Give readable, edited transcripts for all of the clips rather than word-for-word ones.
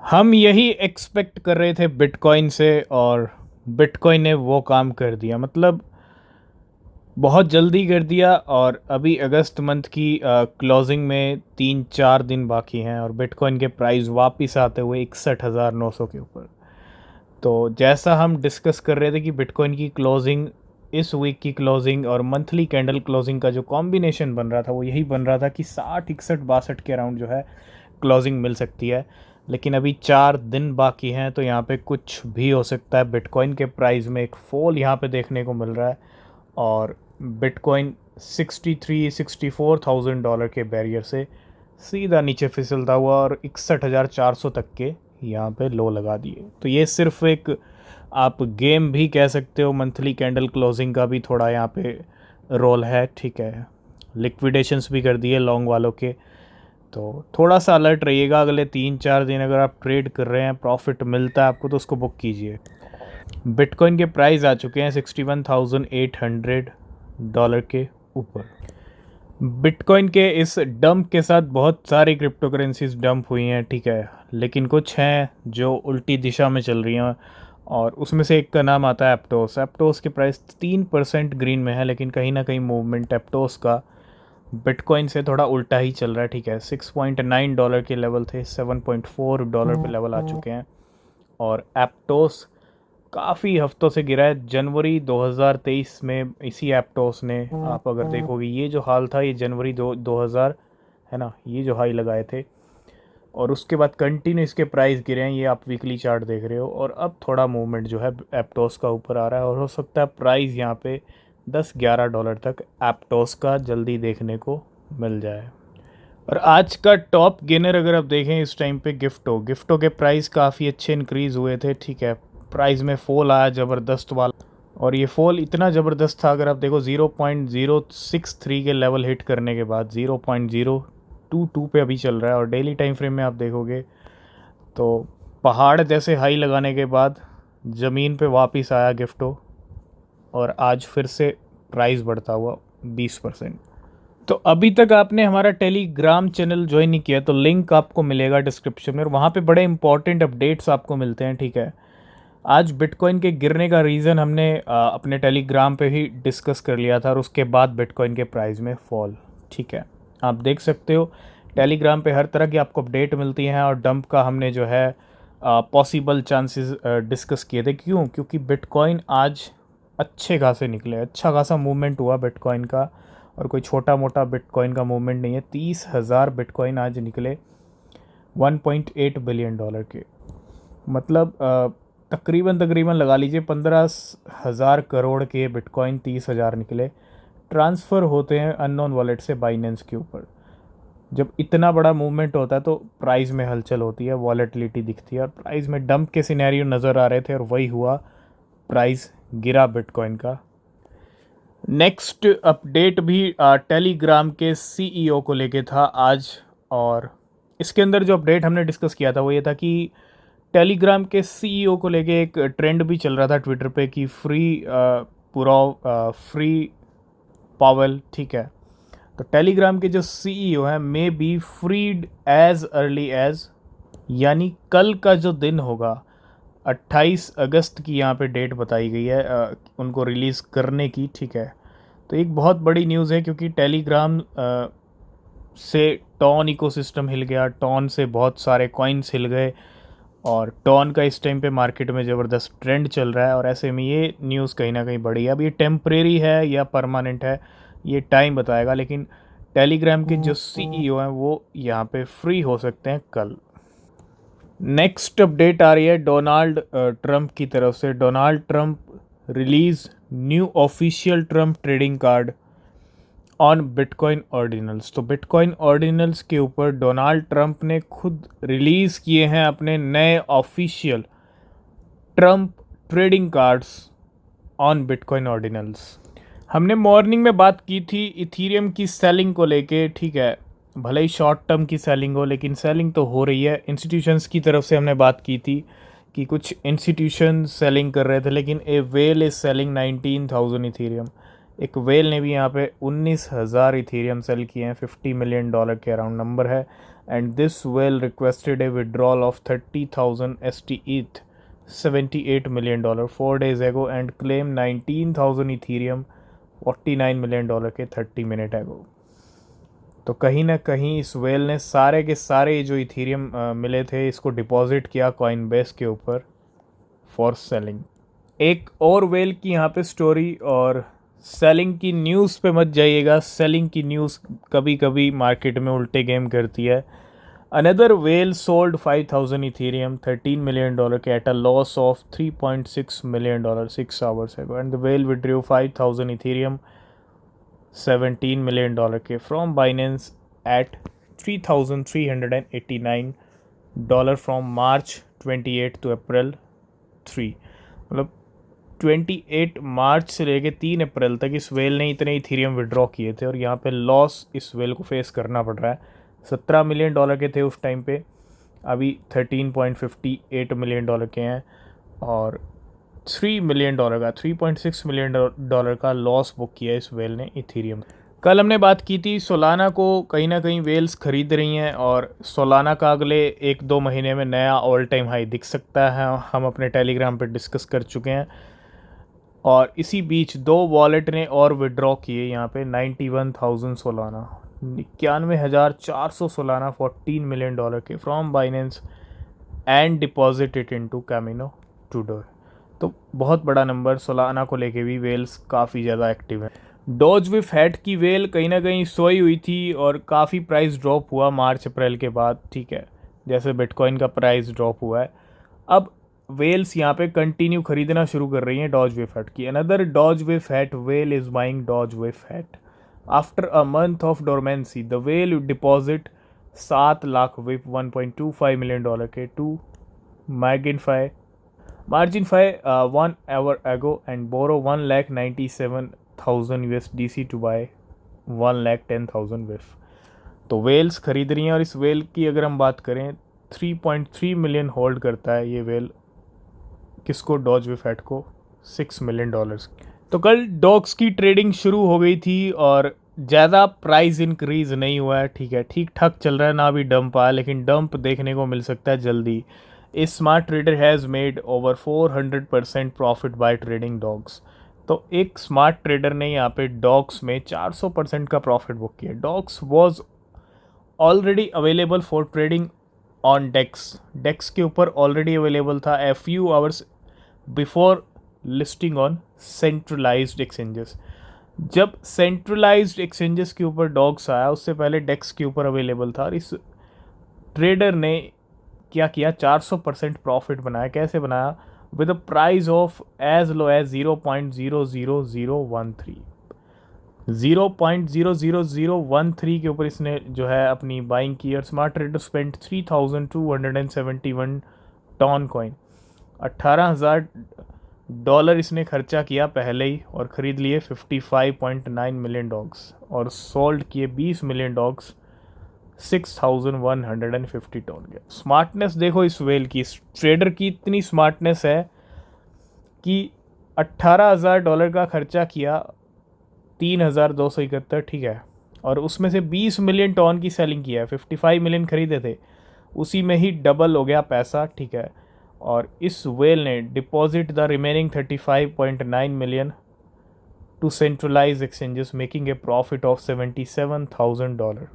हम यही एक्सपेक्ट कर रहे थे बिटकॉइन से, और बिटकॉइन ने वो काम कर दिया। मतलब बहुत जल्दी कर दिया। और अभी अगस्त मंथ की क्लोजिंग में 3-4 दिन बाकी हैं और बिटकॉइन के प्राइस वापस आते हुए 61,900 के ऊपर। तो जैसा हम डिस्कस कर रहे थे कि बिटकॉइन की क्लोजिंग, इस वीक की क्लोजिंग और मंथली कैंडल क्लोजिंग का जो कॉम्बिनेशन बन रहा था वो यही बन रहा था कि 60, 61, 62 के अराउंड जो है क्लोजिंग मिल सकती है। लेकिन अभी 4 दिन बाकी हैं तो यहाँ पे कुछ भी हो सकता है। बिटकॉइन के प्राइस में एक फॉल यहाँ पे देखने को मिल रहा है और बिटकॉइन 63-64 थाउजेंड डॉलर के बैरियर से सीधा नीचे फिसलता हुआ और 61,400 तक के यहाँ पे लो लगा दिए। तो ये सिर्फ एक आप गेम भी कह सकते हो, मंथली कैंडल क्लोजिंग का भी थोड़ा यहाँ पे रोल है। ठीक है, लिक्विडेशंस भी कर दिए लॉन्ग वालों के। तो थोड़ा सा अलर्ट रहिएगा। अगले 3-4 दिन अगर आप ट्रेड कर रहे हैं, प्रॉफिट मिलता है आपको, तो उसको बुक कीजिए। बिटकॉइन के प्राइस आ चुके हैं 61,800 डॉलर के ऊपर। बिटकॉइन के इस डंप के साथ बहुत सारी क्रिप्टो करेंसीज डंप हुई हैं, ठीक है, लेकिन कुछ हैं जो उल्टी दिशा में चल रही हैं। और उसमें से एक का नाम आता है एप्टोस। एप्टोस के प्राइस 3% ग्रीन में है, लेकिन कहीं ना कहीं मूवमेंट एप्टोस का बिटकॉइन से थोड़ा उल्टा ही चल रहा है। ठीक है, $6.9 के लेवल थे, $7.4 पे लेवल आ चुके हैं। और एप्टोस काफ़ी हफ्तों से गिरा है। जनवरी 2023 में इसी एप्टोस ने, आप अगर देखोगे ये जो हाल था, ये जनवरी 2000 है ना, ये जो हाई लगाए थे और उसके बाद कंटिन्यू इसके प्राइस गिरे हैं। ये आप वीकली चार्ट देख रहे हो और अब थोड़ा मूवमेंट जो है एप्टोस का ऊपर आ रहा है और हो सकता है प्राइस यहाँ पे $10-11 तक एप्टोस का जल्दी देखने को मिल जाए। और आज का टॉप गेनर अगर आप देखें इस टाइम पे गिफ्टो के प्राइस काफ़ी अच्छे इंक्रीज़ हुए थे। ठीक है, प्राइस में फॉल आया ज़बरदस्त वाला, और ये फॉल इतना ज़बरदस्त था, अगर आप देखो 0.063 के लेवल हिट करने के बाद 0.022 पे अभी चल रहा है। और डेली टाइम फ्रेम में आप देखोगे तो पहाड़ जैसे हाई लगाने के बाद ज़मीन पे वापस आया गिफ्टो और आज फिर से प्राइस बढ़ता हुआ 20%। तो अभी तक आपने हमारा टेलीग्राम चैनल ज्वाइन नहीं किया तो लिंक आपको मिलेगा डिस्क्रिप्शन में, और वहाँ पे बड़े इंपॉर्टेंट अपडेट्स आपको मिलते हैं। ठीक है, आज बिटकॉइन के गिरने का रीज़न हमने अपने टेलीग्राम पे ही डिस्कस कर लिया था और उसके बाद बिटकॉइन के प्राइस में फॉल। ठीक है, आप देख सकते हो टेलीग्राम पे हर तरह की आपको अपडेट मिलती हैं। और डंप का हमने जो है पॉसिबल चांसेस डिस्कस किए थे। क्यों? क्योंकि बिटकॉइन आज अच्छे खासे निकले, अच्छा खासा मूवमेंट हुआ बिटकॉइन का, और कोई छोटा मोटा बिटकॉइन का मूवमेंट नहीं है। 30,000 बिटकॉइन आज निकले $1.8 बिलियन के। मतलब तकरीबन तकरीबन लगा लीजिए 15,000 करोड़ के बिटकॉइन 30,000 निकले। ट्रांसफ़र होते हैं अननोन वॉलेट से बाइनेंस के ऊपर। जब इतना बड़ा मूवमेंट होता है तो प्राइस में हलचल होती है, वॉलेटिलिटी दिखती है, और प्राइस में डंप के सिनेरियो नज़र आ रहे थे और वही हुआ, प्राइस गिरा बिटकॉइन का। नेक्स्ट अपडेट भी टेलीग्राम के सीईओ को लेके था आज। और इसके अंदर जो अपडेट हमने डिस्कस किया था वो ये था कि टेलीग्राम के सीईओ को लेके एक ट्रेंड भी चल रहा था ट्विटर पे कि फ्री पावेल। ठीक है, तो टेलीग्राम के जो सीईओ हैं may be freed as early as, यानी कल का जो दिन होगा 28 अगस्त की यहाँ पे डेट बताई गई है उनको रिलीज़ करने की। ठीक है, तो एक बहुत बड़ी न्यूज़ है क्योंकि टेलीग्राम से टॉन इकोसिस्टम हिल गया, टॉन से बहुत सारे कॉइन्स हिल गए, और टॉन का इस टाइम पे मार्केट में ज़बरदस्त ट्रेंड चल रहा है। और ऐसे में ये न्यूज़ कहीं ना कहीं बड़ी है। अब ये टेम्परेरी है या परमानेंट है ये टाइम बताएगा, लेकिन टेलीग्राम के जो सीईओ हैं वो यहाँ पे फ्री हो सकते हैं कल। नेक्स्ट अपडेट आ रही है डोनाल्ड ट्रंप की तरफ से। Donald Trump release new official Trump trading card on bitcoin ordinals. तो बिटकॉइन ऑर्डिनल्स के ऊपर डोनाल्ड ट्रंप ने खुद रिलीज़ किए हैं अपने नए official Trump trading cards on bitcoin ordinals. हमने मॉर्निंग में बात की थी इथीरियम की सेलिंग को लेके। ठीक है, भले ही शॉर्ट टर्म की सेलिंग हो, लेकिन सेलिंग तो हो रही है। इंस्टीट्यूशंस की तरफ से हमने बात की थी कि कुछ इंस्टीट्यूशन सेलिंग कर रहे थे, लेकिन ए वेल इज़ सेलिंग 19,000 इथीरियम। एक वेल ने भी यहाँ पे 19,000 इथीरियम सेल किए हैं। $50 मिलियन के अराउंड नंबर है। and this whale requested a withdrawal of 30,000 ST ETH, $78 million 4 days ago and claimed 19,000 Ethereum, $49 million के 30 मिनट ago। तो कहीं ना कहीं इस वेल ने सारे के सारे जो इथीरियम मिले थे इसको डिपॉजिट किया कॉइनबेस के ऊपर फॉर सेलिंग। एक और वेल की यहाँ पे स्टोरी, और सेलिंग की न्यूज़ पे मत जाइएगा, सेलिंग की न्यूज़ कभी कभी मार्केट में उल्टे गेम करती है। Another whale sold 5,000 Ethereum $13 million के at a loss of $3.6 million 6 hours ago, and the whale withdrew 5,000 Ethereum $17 million के फ्रॉम बाइनेंस एट $3,389 फ्रॉम मार्च 28 to अप्रैल 3। मतलब 28 मार्च से लेके 3 अप्रैल तक इस वेल ने इतने इथेरियम विड्रॉ किए थे, और यहाँ पे लॉस इस वेल को फेस करना पड़ रहा है। $17 million के थे उस टाइम पे, अभी $13.58 million के हैं, और $3 million का $3.6 million का लॉस बुक किया इस वेल ने इथेरियम। कल हमने बात की थी सोलाना को कहीं ना कहीं वेल्स खरीद रही हैं, और सोलाना का अगले 1-2 महीने में नया ऑल टाइम हाई दिख सकता है, हम अपने टेलीग्राम पे डिस्कस कर चुके हैं। और इसी बीच 2 वॉलेट ने और विड्रॉ किए यहाँ पे 91,000 सोलाना, 91,400 सोलाना $14 million के from Binance and deposited into Camino Tudor. तो बहुत बड़ा नंबर सोलाना को लेके भी वेल्स काफ़ी ज़्यादा एक्टिव है। डॉज विफ हैट की वेल कहीं ना कहीं सोई हुई थी और काफ़ी प्राइस ड्रॉप हुआ मार्च अप्रैल के बाद, ठीक है, जैसे बिटकॉइन का प्राइस ड्रॉप हुआ है। अब वेल्स यहाँ पे कंटिन्यू खरीदना शुरू कर रही हैं डॉज विफ हैट की। Another dogwifhat whale is buying dogwifhat after a month of dormancy. The whale deposit 7 lakh विफ $1.25 million के to Marginify 1 hour ago and borrow 1,97,000 USDC to buy 1,10,000 WIF। तो Wales खरीद रही हैं, और इस well की अगर हम बात करें 3.3 मिलियन होल्ड करता है ये वेल, किसको? डॉज विफ हैट को, $6 million। तो कल डॉग्स की ट्रेडिंग शुरू हो गई थी और ज़्यादा प्राइस इंक्रीज नहीं हुआ है, ठीक है, ठीक ठाक चल रहा है, ना भी डंप आया, लेकिन डंप देखने को मिल सकता है जल्दी। A smart trader has made over 400% profit by trading dogs. तो एक स्मार्ट ट्रेडर ने यहाँ पे डॉग्स में 400% का प्रॉफिट बुक किया। Dogs was already available for trading on DEX के ऊपर ऑलरेडी अवेलेबल था a few hours before listing on centralised exchanges. जब सेंट्रलाइज्ड एक्सचेंजेस के ऊपर डॉग्स आया उससे पहले डेक्स के ऊपर अवेलेबल था, और इस ट्रेडर ने क्या किया, 400% प्रॉफिट बनाया। कैसे बनाया? With a price of as low as 0.00013 0.00013 के ऊपर इसने जो है अपनी बाइंग की, और smart trader spent 3,271 TON coin, $18,000 इसने खर्चा किया पहले ही, और ख़रीद लिए 55.9 मिलियन डॉग्स, और सोल्ड किए 20 मिलियन डॉग्स 6,150 टन के। स्मार्टनेस देखो इस वेल की, इस ट्रेडर की इतनी स्मार्टनेस है कि $18,000 का खर्चा किया, 3,271, ठीक है, और उसमें से 20 मिलियन टन की सेलिंग किया है। 55 मिलियन खरीदे थे, उसी में ही डबल हो गया पैसा, ठीक है। और इस वेल ने deposit the remaining 35.9 million to centralize exchanges making a profit of $77,000।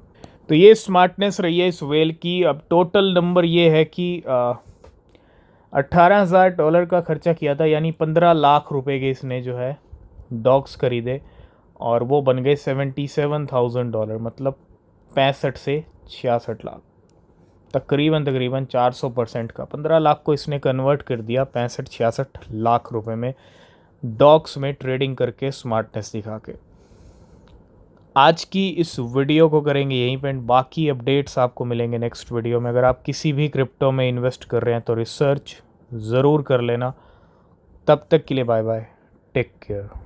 तो ये स्मार्टनेस रही है इस वेल की। अब टोटल नंबर ये है कि $18,000 का खर्चा किया था, यानी 15 लाख रुपए के इसने जो है डॉग्स खरीदे, और वो बन गए $77,000, मतलब 65 से 66 लाख, तकरीबन 400% का। 15 लाख को इसने कन्वर्ट कर दिया 65-66 लाख रुपए में, डॉग्स में ट्रेडिंग करके, स्मार्टनेस दिखा के। आज की इस वीडियो को करेंगे यहीं पे, बाकी अपडेट्स आपको मिलेंगे नेक्स्ट वीडियो में। अगर आप किसी भी क्रिप्टो में इन्वेस्ट कर रहे हैं तो रिसर्च ज़रूर कर लेना। तब तक के लिए बाय बाय, टेक केयर।